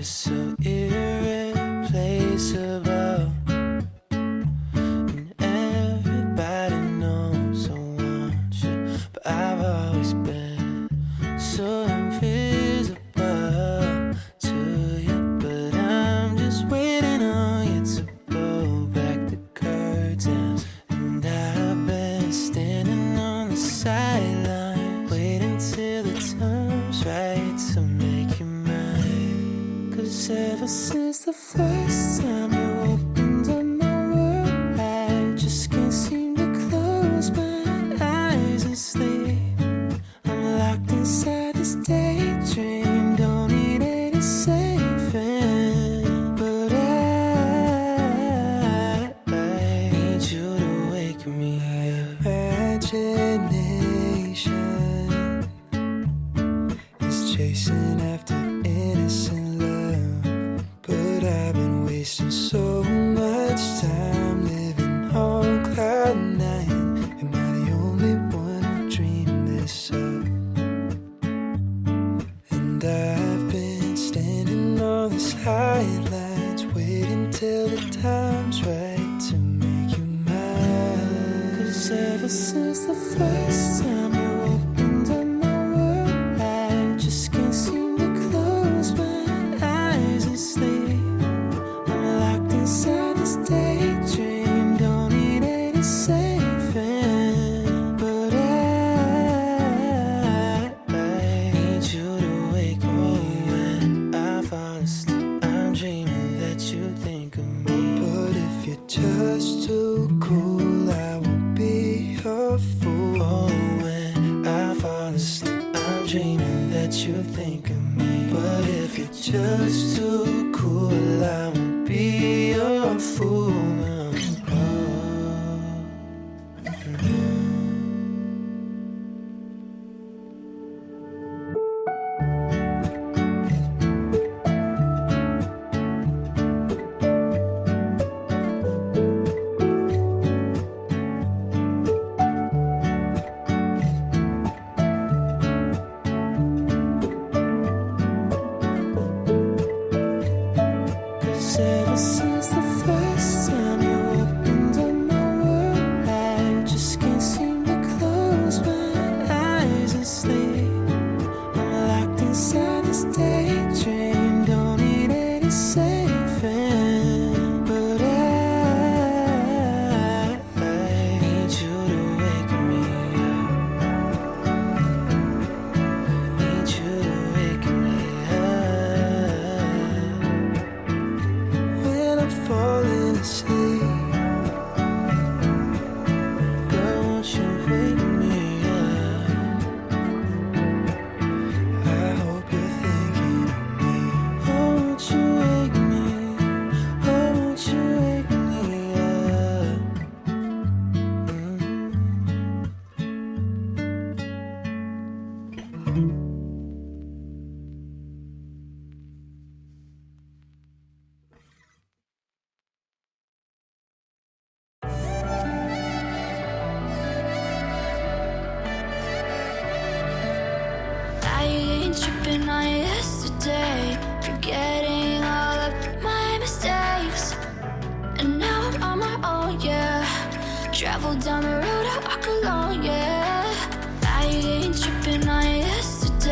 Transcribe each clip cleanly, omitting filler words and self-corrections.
so irreplaceable, and everybody knows I want you, but I've always been so invisible to you. But I'm just waiting on you to pull back the curtains, and I've been standing on the sideline waiting till the time's right to make you mine. 'Cause ever since the first time you opened up my world, I just can't seem to close my eyes and sleep. I'm locked inside this daydream, don't need any saving. But I need you to wake me up. Imagination is chasing after innocent love, but I've been wasting so much time living on cloud nine. Am I the only one who dreamed this up? And I've been standing on these highlights waiting till the time's right to make you mine. 'Cause ever since the first time you opened up my world, I just can't seem to close my eyes and sleep. I'm locked inside this daydream, don't need any saving. But I need you to wake me when I fall asleep. I'm dreaming that you think of me. But if you're just too cool, I won't be your fool. Oh, when I fall asleep, I'm dreaming that you think of me. But if you're just too cool, I won't be your fool. Ever since the first time you opened up my world, I just can't seem to close my eyes and sleep. I'm locked inside this daydream, don't need any saving. But I need you to wake me up. Need you to wake me up when I'm falling asleep. Girl, won't you wake me up? I hope you're thinking of me. Oh, won't you wake me? Oh, won't you wake me up? I ain't tripping on yesterday, forgetting all of my mistakes. And now I'm on my own, yeah. Travel down the road, I walk alone, yeah. I ain't tripping on yesterday.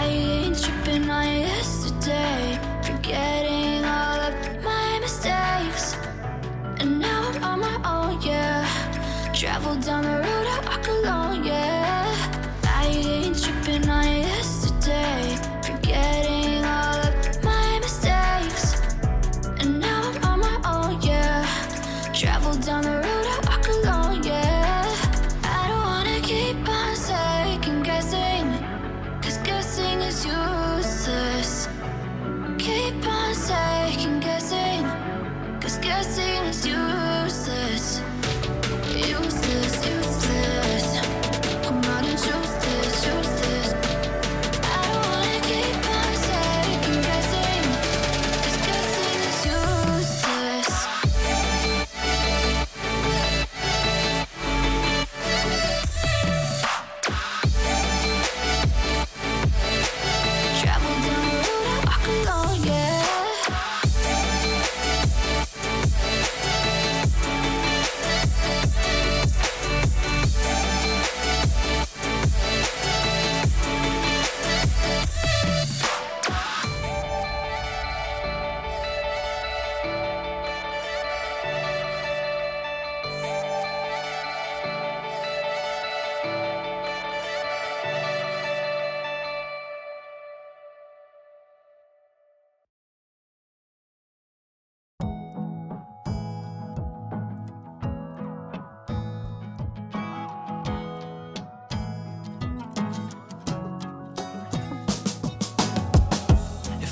I ain't tripping on yesterday, forgetting all of my mistakes. And now I'm on my own, yeah. Travel down the road I walk alone, yeah. I ain't tripping on yesterday, forgetting all of my mistakes. And now I'm on my own, yeah. Travel down the road I walk alone, yeah. I don't wanna keep on second guessing, 'cause guessing is useless. Keep on second guessing, 'cause guessing is useless. Useless, useless. I'm not in choose this. I don't wanna keep on second guessing, 'cause guessing is useless. Travel down the road I walk alone, yeah.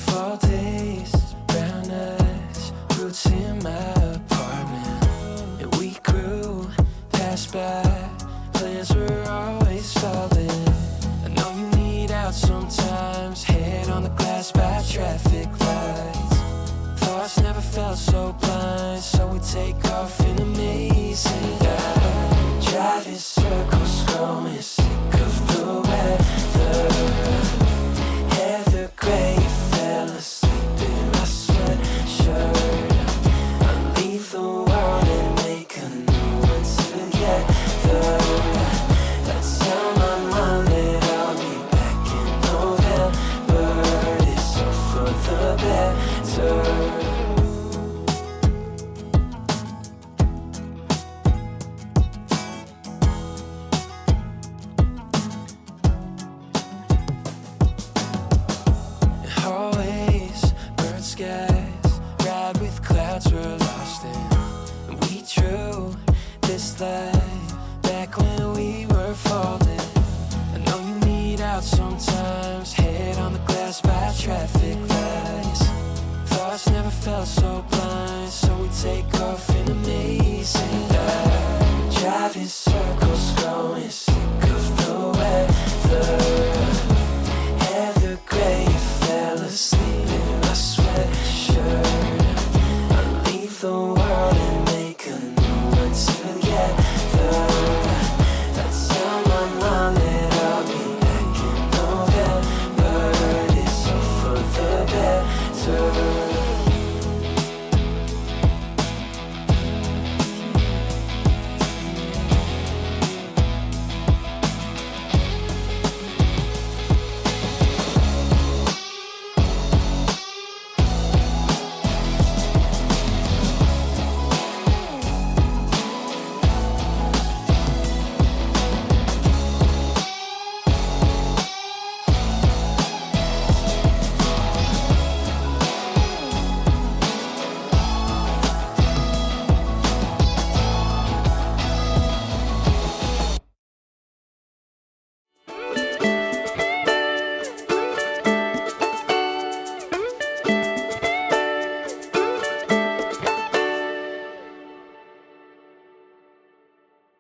Fall days, brown eyes, roots in my apartment. And we grew, passed by, plans were always falling. I know you need out sometimes, head on the glass by traffic lights. Thoughts never felt so blind, so we take off in amazing style. Driving circles, going